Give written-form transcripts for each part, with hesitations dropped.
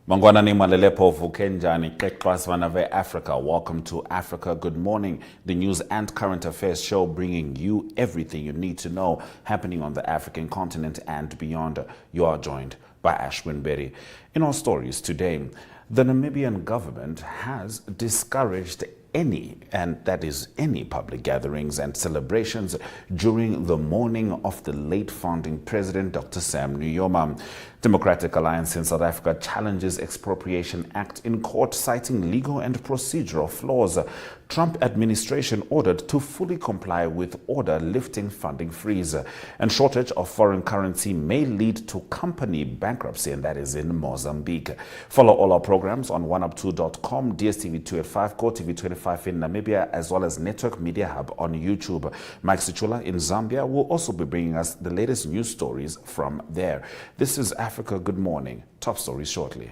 Mangwanani Malelepo Vukenjani Kekwasvanave Africa. Welcome to Africa Good Morning, the news and current affairs show bringing you everything you need to know happening on the African continent and beyond. You are joined by Ashwin Berry. In our stories today, the Namibian government has discouraged any public gatherings and celebrations during the mourning of the late founding president, Dr. Sam Nujoma. Democratic Alliance in South Africa challenges Expropriation Act in court, citing legal and procedural flaws. Trump administration ordered to fully comply with order lifting funding freeze. And shortage of foreign currency may lead to company bankruptcy, and that is in Mozambique. Follow all our programs on oneup2.com, DSTV 2 at 5, Core TV 25 in Namibia, as well as Network Media Hub on YouTube. Mike Sichula in Zambia will also be bringing us the latest news stories from there. This is Africa Good Morning. Top stories shortly.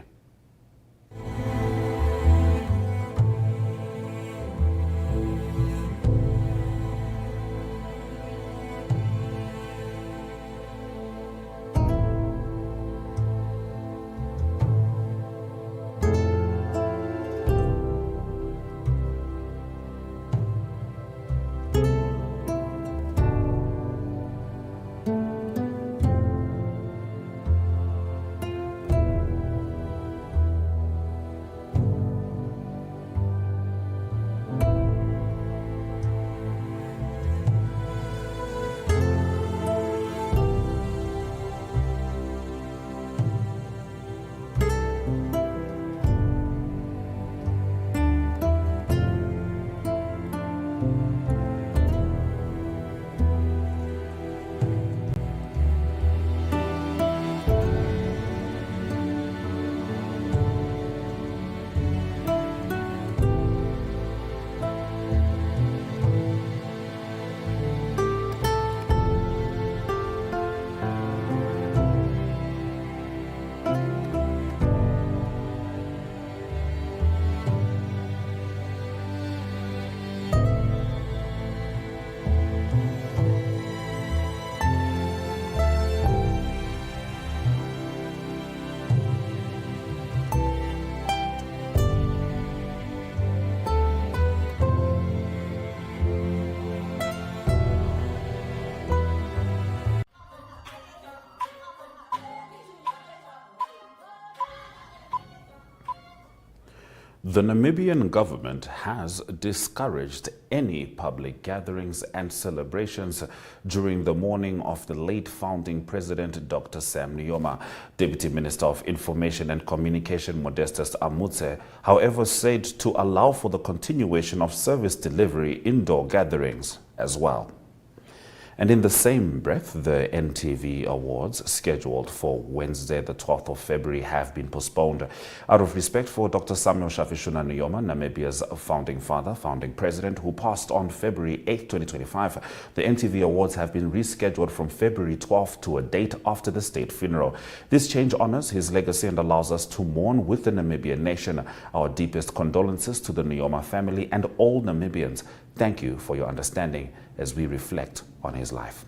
The Namibian government has discouraged any public gatherings and celebrations during the mourning of the late founding president, Dr. Sam Nujoma. Deputy Minister of Information and Communication, Modestus Amutse, however, said to allow for the continuation of service delivery indoor gatherings as well. And in the same breath, the NTV Awards, scheduled for Wednesday, the 12th of February, have been postponed. Out of respect for Dr. Samuel Shafishuna Nujoma, Namibia's founding father, founding president, who passed on February 8, 2025, the NTV Awards have been rescheduled from February 12th to a date after the state funeral. This change honors his legacy and allows us to mourn with the Namibian nation. Our deepest condolences to the Nujoma family and all Namibians. Thank you for your understanding as we reflect on his life.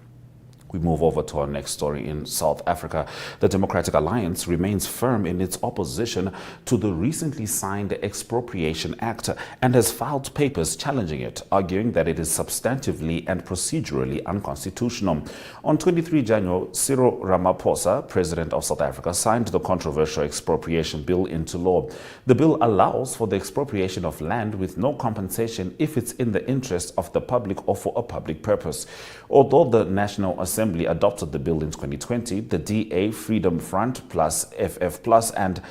We move over to our next story in South Africa. The Democratic Alliance remains firm in its opposition to the recently signed Expropriation Act and has filed papers challenging it, arguing that it is substantively and procedurally unconstitutional. On 23 January, Cyril Ramaphosa, President of South Africa, signed the controversial expropriation bill into law. The bill allows for the expropriation of land with no compensation if it's in the interest of the public or for a public purpose. Although the National Assembly adopted the bill in 2020, the DA, Freedom Front Plus, FF Plus, and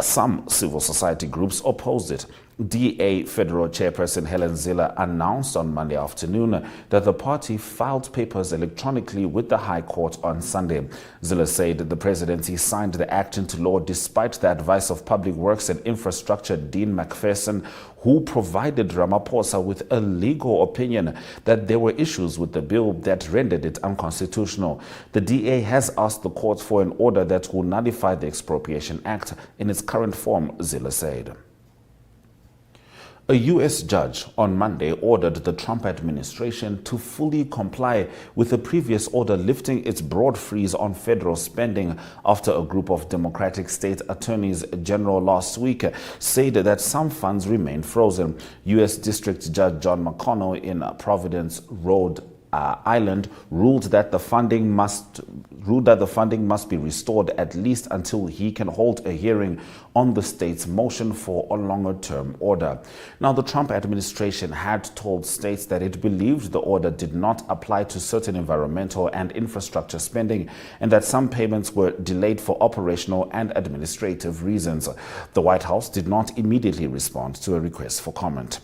some civil society groups opposed it. DA Federal Chairperson Helen Zille announced on Monday afternoon that the party filed papers electronically with the High Court on Sunday. Zille said the presidency signed the act into law despite the advice of Public Works and Infrastructure Dean McPherson, who provided Ramaphosa with a legal opinion that there were issues with the bill that rendered it unconstitutional. The DA has asked the court for an order that will nullify the Expropriation Act in its current form, Zille said. A U.S. judge on Monday ordered the Trump administration to fully comply with a previous order lifting its broad freeze on federal spending after a group of Democratic state attorneys general last week said that some funds remain frozen. U.S. District Judge John McConnell in Providence, Rhode Island ruled that the funding must be restored at least until he can hold a hearing on the state's motion for a longer-term order. Now, the Trump administration had told states that it believed the order did not apply to certain environmental and infrastructure spending and that some payments were delayed for operational and administrative reasons. The White House did not immediately respond to a request for comment.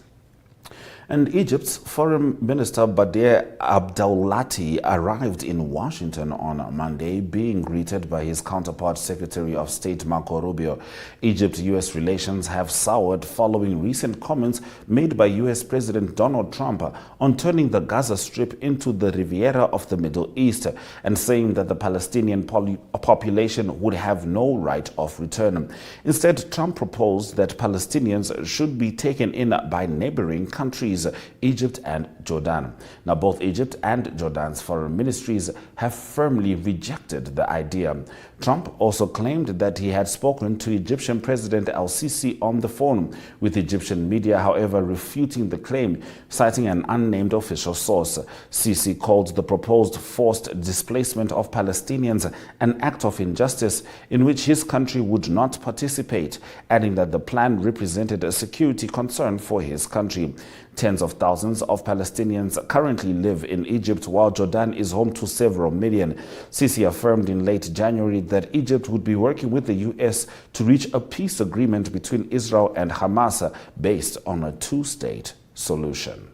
And Egypt's Foreign Minister Badr Abdulati arrived in Washington on Monday, being greeted by his counterpart Secretary of State Marco Rubio. Egypt-U.S. relations have soured following recent comments made by U.S. President Donald Trump on turning the Gaza Strip into the Riviera of the Middle East and saying that the Palestinian population would have no right of return. Instead, Trump proposed that Palestinians should be taken in by neighboring countries, Egypt and Jordan. Now, both Egypt and Jordan's foreign ministries have firmly rejected the idea. Trump also claimed that he had spoken to Egyptian President al-Sisi on the phone, with Egyptian media, however, refuting the claim, citing an unnamed official source. Sisi called the proposed forced displacement of Palestinians an act of injustice in which his country would not participate, adding that the plan represented a security concern for his country. Tens of thousands of Palestinians currently live in Egypt, while Jordan is home to several million. Sisi affirmed in late January that Egypt would be working with the U.S. to reach a peace agreement between Israel and Hamas based on a two-state solution.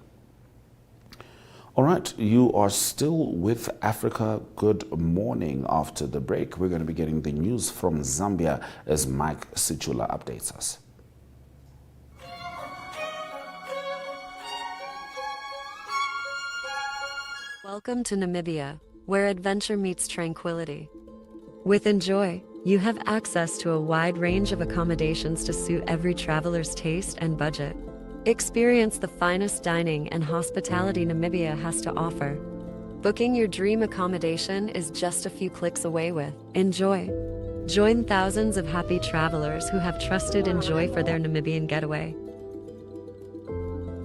All right, you are still with Africa. Good morning. After the break, we're going to be getting the news from Zambia as Mike Sichula updates us. Welcome to Namibia, where adventure meets tranquility. With Enjoy, you have access to a wide range of accommodations to suit every traveler's taste and budget. Experience the finest dining and hospitality Namibia has to offer. Booking your dream accommodation is just a few clicks away with Enjoy. Join thousands of happy travelers who have trusted Enjoy for their Namibian getaway.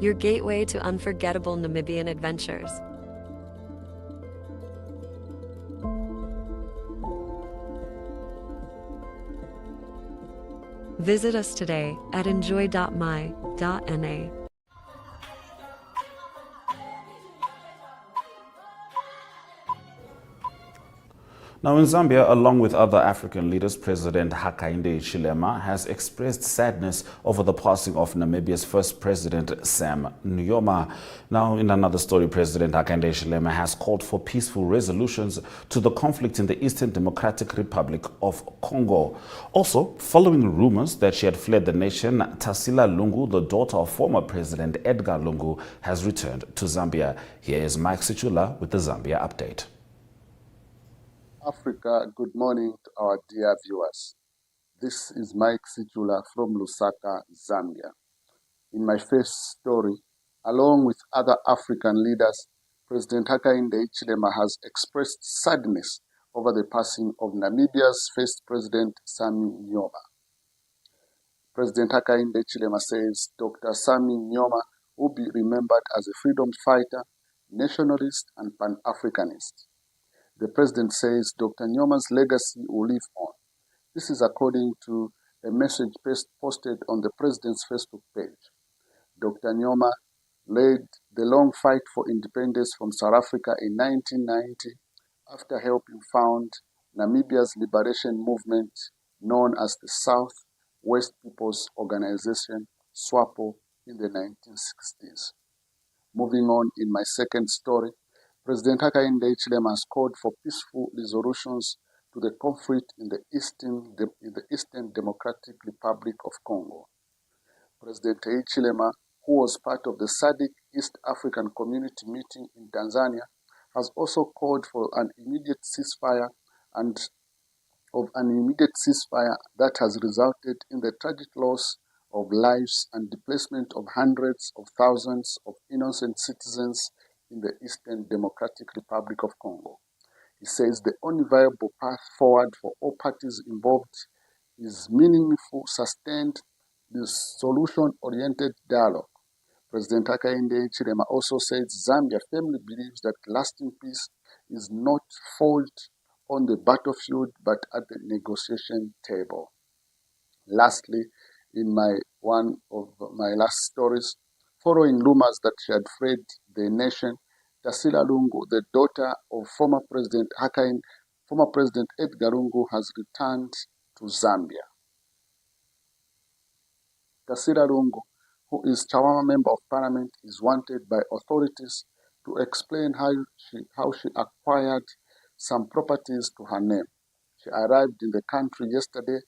Your gateway to unforgettable Namibian adventures. Visit us today at enjoy.my.na. Now, in Zambia, along with other African leaders, President Hakainde Hichilema has expressed sadness over the passing of Namibia's first president, Sam Nujoma. Now, in another story, President Hakainde Hichilema has called for peaceful resolutions to the conflict in the Eastern Democratic Republic of Congo. Also, following rumors that she had fled the nation, Tarsila Lungu, the daughter of former President Edgar Lungu, has returned to Zambia. Here is Mike Sichula with the Zambia update. Africa, good morning to our dear viewers. This is Mike Sichula from Lusaka, Zambia. In my first story, along with other African leaders, President Hakainde Hichilema has expressed sadness over the passing of Namibia's first president, Sammy Nujoma. President Hakainde Hichilema says Dr. Sammy Nujoma will be remembered as a freedom fighter, nationalist, and Pan-Africanist. The president says Dr. Nyoma's legacy will live on. This is according to a message posted on the president's Facebook page. Dr. Nyoma led the long fight for independence from South Africa in 1990 after helping found Namibia's liberation movement known as the South West People's Organization, SWAPO, in the 1960s. Moving on in my second story, President Hakainde Hichilema has called for peaceful resolutions to the conflict in the Eastern Democratic Republic of Congo. President Hichilema, who was part of the SADC East African Community meeting in Tanzania, has also called for an immediate ceasefire that has resulted in the tragic loss of lives and displacement of hundreds of thousands of innocent citizens in the Eastern Democratic Republic of Congo. He says the only viable path forward for all parties involved is meaningful, sustained, solution-oriented dialogue. President Hakainde Hichilema also said Zambia firmly believes that lasting peace is not fought on the battlefield but at the negotiation table. Lastly, in one of my last stories, following rumors that she had fled the nation, Tasila Lungu, the daughter of former President Edgar Lungu, has returned to Zambia. Tasila Lungu, who is Chawama Member of Parliament, is wanted by authorities to explain how she acquired some properties to her name. She arrived in the country yesterday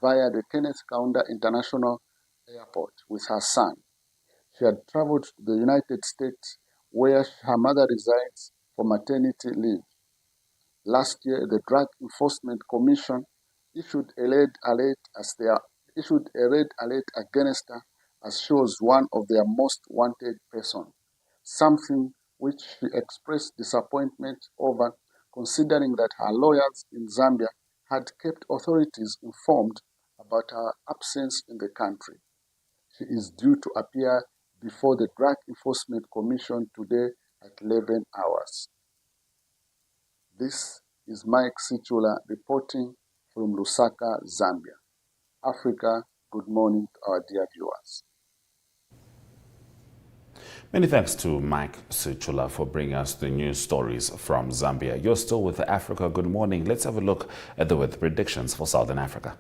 via the Kenneth Kaunda International Airport with her son. She had traveled to the United States where her mother resides for maternity leave. Last year, the Drug Enforcement Commission issued a red alert against her as she was one of their most wanted persons, something which she expressed disappointment over, considering that her lawyers in Zambia had kept authorities informed about her absence in the country. She is due to appear before the Drug Enforcement Commission today at 11 hours. This is Mike Sichula reporting from Lusaka, Zambia. Africa, good morning to our dear viewers. Many thanks to Mike Sichula for bringing us the news stories from Zambia. You're still with Africa Good Morning. Let's have a look at the weather predictions for Southern Africa.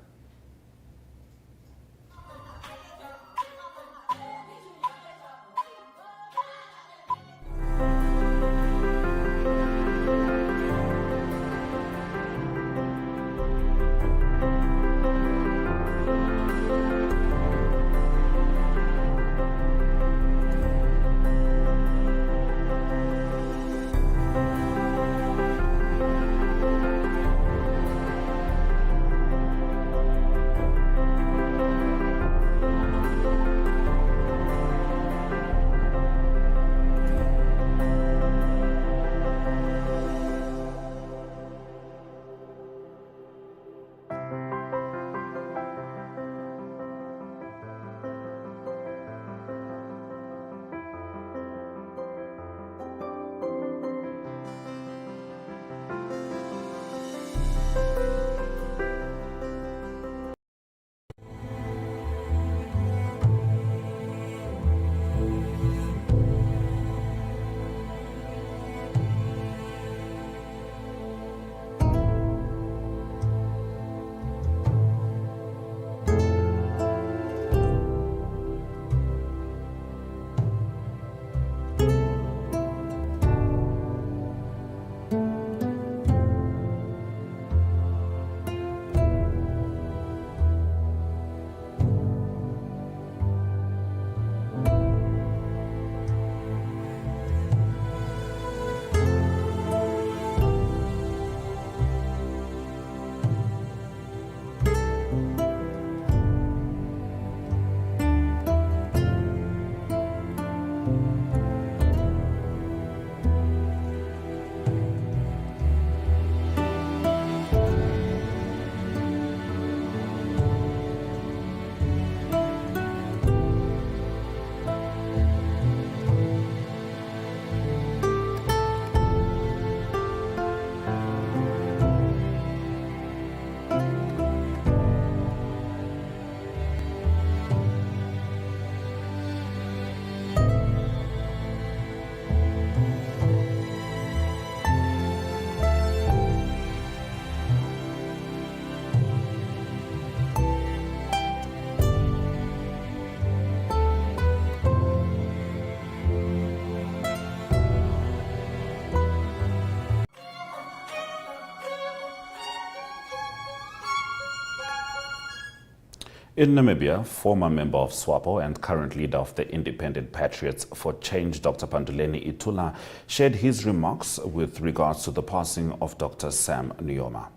In Namibia, former member of SWAPO and current leader of the Independent Patriots for Change, Dr. Panduleni Itula, shared his remarks with regards to the passing of Dr. Sam Nujoma.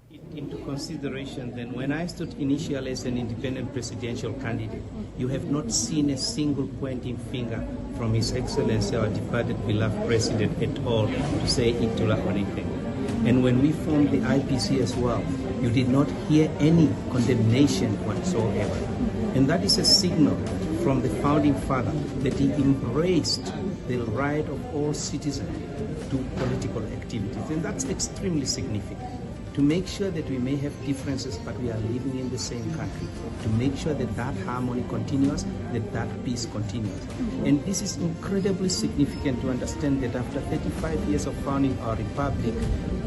It into consideration, then when I stood initially as an independent presidential candidate, you have not seen a single pointing finger from His Excellency, our departed beloved president, at all to say Itula or anything. And when we formed the IPC as well, you did not hear any condemnation whatsoever. And that is a signal from the founding father that he embraced the right of all citizens to political activities. And that's extremely significant. To make sure that we may have differences, but we are living in the same country. To make sure that that harmony continues, that peace continues. And this is incredibly significant to understand that after 35 years of founding our republic,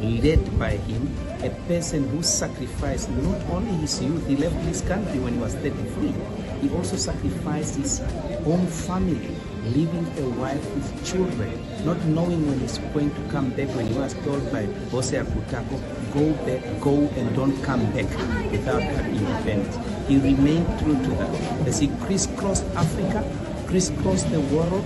led by him, a person who sacrificed not only his youth, he left this country when he was 33, he also sacrificed his own family, leaving a wife with children, not knowing when he's going to come back, when he was told by Bose Akutako, go back, go and don't come back without having independence. He remained true to that. As he crisscrossed Africa, crisscrossed the world,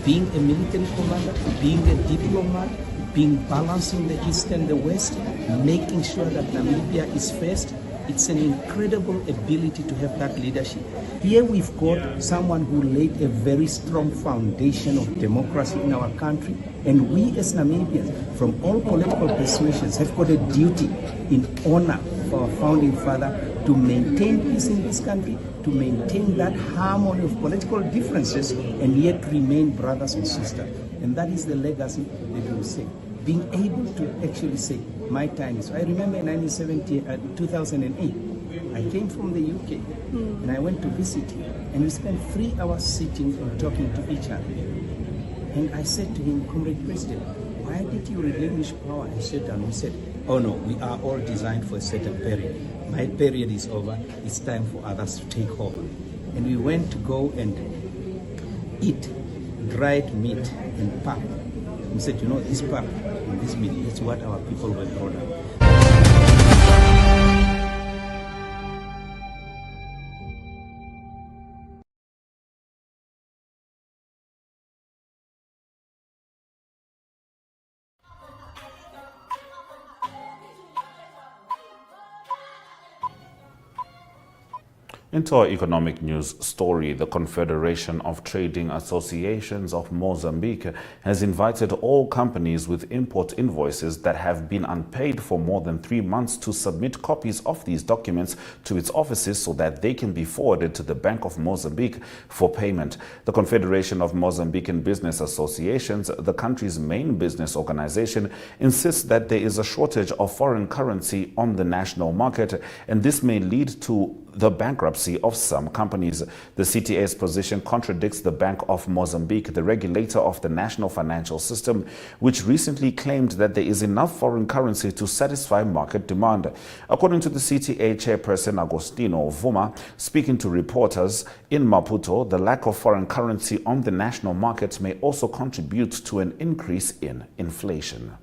being a military commander, being a diplomat, being balancing the East and the West, making sure that Namibia is first. It's an incredible ability to have that leadership. Here we've got someone who laid a very strong foundation of democracy in our country, and we as Namibians, from all political persuasions, have got a duty in honor for our founding father to maintain peace in this country, to maintain that harmony of political differences, and yet remain brothers and sisters. And that is the legacy that we will say. Being able to actually say, my time is. I remember in 2008, I came from the UK and I went to visit him, and we spent 3 hours sitting and talking to each other. And I said to him, Comrade President, why did you relinquish power and sit down? He said, oh no, we are all designed for a certain period. My period is over. It's time for others to take over. And we went to go and eat dried meat and pap. He said, you know, this pap and this meat is what our people were brought up. Into our economic news story, the Confederation of Trading Associations of Mozambique has invited all companies with import invoices that have been unpaid for more than 3 months to submit copies of these documents to its offices so that they can be forwarded to the Bank of Mozambique for payment. The Confederation of Mozambican Business Associations, the country's main business organization, insists that there is a shortage of foreign currency on the national market, and this may lead to the bankruptcy of some companies. The CTA's position contradicts the Bank of Mozambique, the regulator of the national financial system, which recently claimed that there is enough foreign currency to satisfy market demand. According to the CTA chairperson Agostino Vuma, speaking to reporters in Maputo, the lack of foreign currency on the national market may also contribute to an increase in inflation.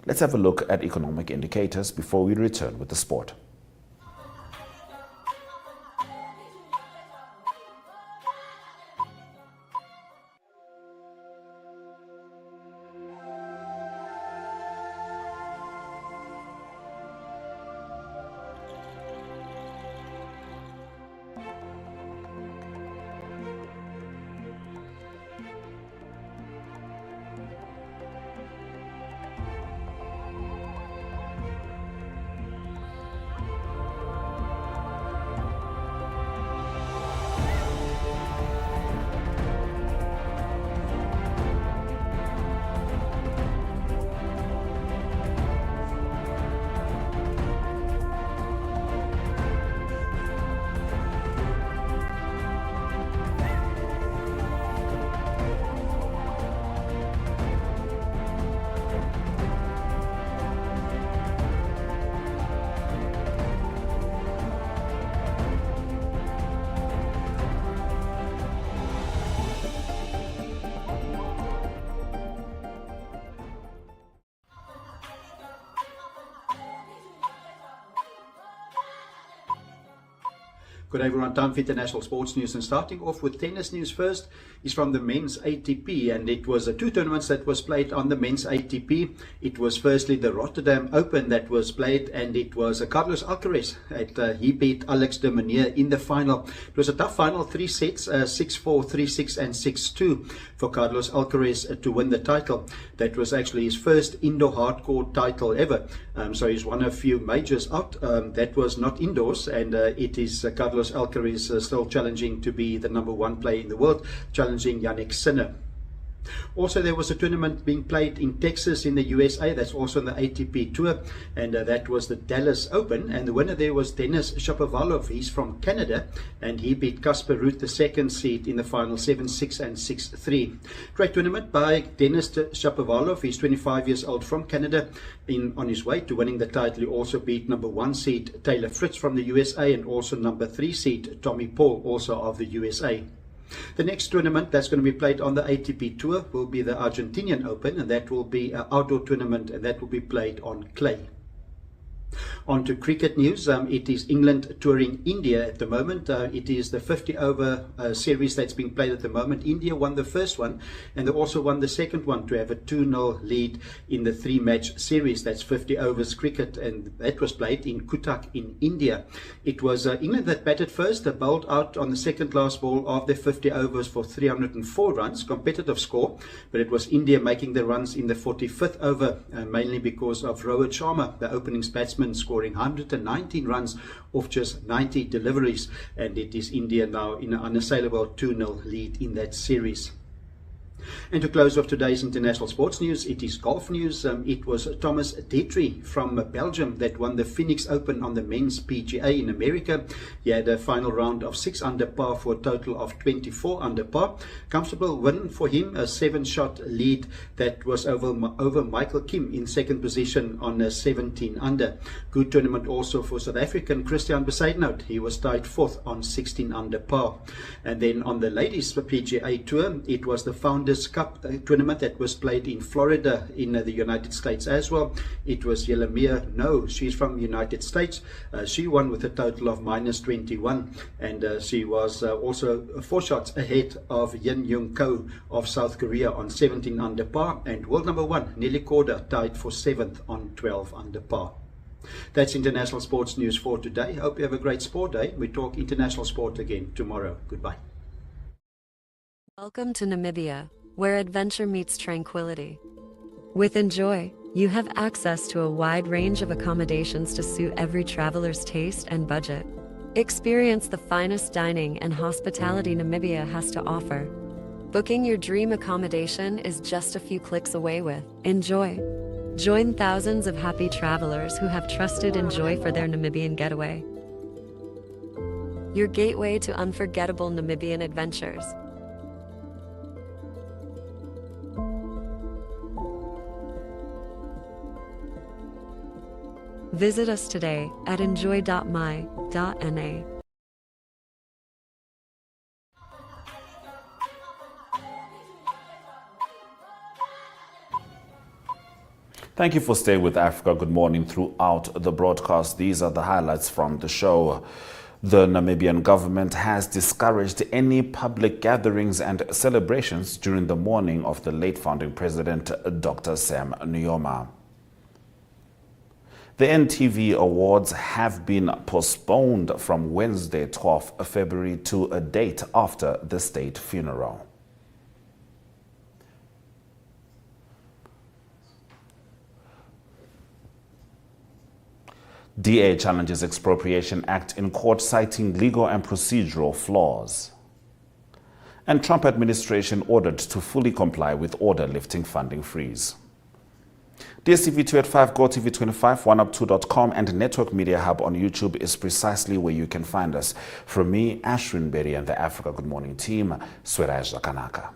Let's have a look at economic indicators before we return with the sport. Good day everyone, time for international sports news, and starting off with tennis news first is from the men's ATP, and it was two tournaments that was played on the men's ATP. It was firstly the Rotterdam Open that was played, and it was Carlos Alcaraz. He beat Alex de Minaur in the final. It was a tough final, 3 sets, 6-4, 3-6 and 6-2 for Carlos Alcaraz to win the title. That was actually his first indoor hardcourt title ever, so he's won a few majors out. That was not indoors, and it is Carlos Alcaraz still challenging to be the #1 player in the world, challenging Yannick Sinner. Also, there was a tournament being played in Texas in the USA. That's also on the ATP Tour, and that was the Dallas Open, and the winner there was Denis Shapovalov. He's from Canada, and he beat Casper Ruud, the second seed, in the final 7-6 and 6-3. Great tournament by Denis Shapovalov. He's 25 years old, from Canada. On his way to winning the title, he also beat #1 seed Taylor Fritz from the USA, and also #3 seed Tommy Paul, also of the USA. The next tournament that's going to be played on the ATP Tour will be the Argentinian Open, and that will be an outdoor tournament, and that will be played on clay. On to cricket news. It is England touring India at the moment. It is the 50-over series that's being played at the moment. India won the first one, and they also won the second one to have a 2-0 lead in the 3-match series. That's 50 overs cricket, and that was played in Cuttack in India. It was England that batted first. They bowled out on the second last ball of their 50 overs for 304 runs, competitive score, but it was India making the runs in the 45th over, mainly because of Rohit Sharma, the opening batsman, scoring 119 runs off just 90 deliveries, and it is India now in an unassailable 2-0 lead in that series. And to close off today's international sports news, it is golf news. It was Thomas Detry from Belgium that won the Phoenix Open on the men's PGA in America. He had a final round of 6 under par for a total of 24 under par. Comfortable win for him, a 7-shot lead that was over Michael Kim in second position on a 17 under. Good tournament also for South African Christian Besaidnout. He was tied 4th on 16 under par. And then on the ladies PGA Tour, it was the Founders Cup tournament that was played in Florida in the United States as well. It was Yelamir No, she's from the United States. She won with a total of -21, and she was also 4 shots ahead of Yin Jung Ko of South Korea on 17 under par, and world #1 Nelly Korda tied for 7th on 12 under par. That's international sports news for today. Hope you have a great sport day. We talk international sport again tomorrow. Goodbye. Welcome to Namibia, where adventure meets tranquility. With Enjoy, you have access to a wide range of accommodations to suit every traveler's taste and budget. Experience the finest dining and hospitality Namibia has to offer. Booking your dream accommodation is just a few clicks away with Enjoy. Join thousands of happy travelers who have trusted Enjoy for their Namibian getaway. Your gateway to unforgettable Namibian adventures. Visit us today at enjoy.my.na. Thank you for staying with Africa Good Morning throughout the broadcast. These are the highlights from the show. The Namibian government has discouraged any public gatherings and celebrations during the mourning of the late founding president, Dr. Sam Nujoma. The NTV Awards have been postponed from Wednesday, 12th February to a date after the state funeral. DA challenges Expropriation Act in court, citing legal and procedural flaws. And Trump administration ordered to fully comply with order lifting funding freeze. DSTV 2 at 5, GoTV 25, 1up2.com, and Network Media Hub on YouTube is precisely where you can find us. From me, Ashwin Berry, and the Africa Good Morning team, Sweraj Zakanaka.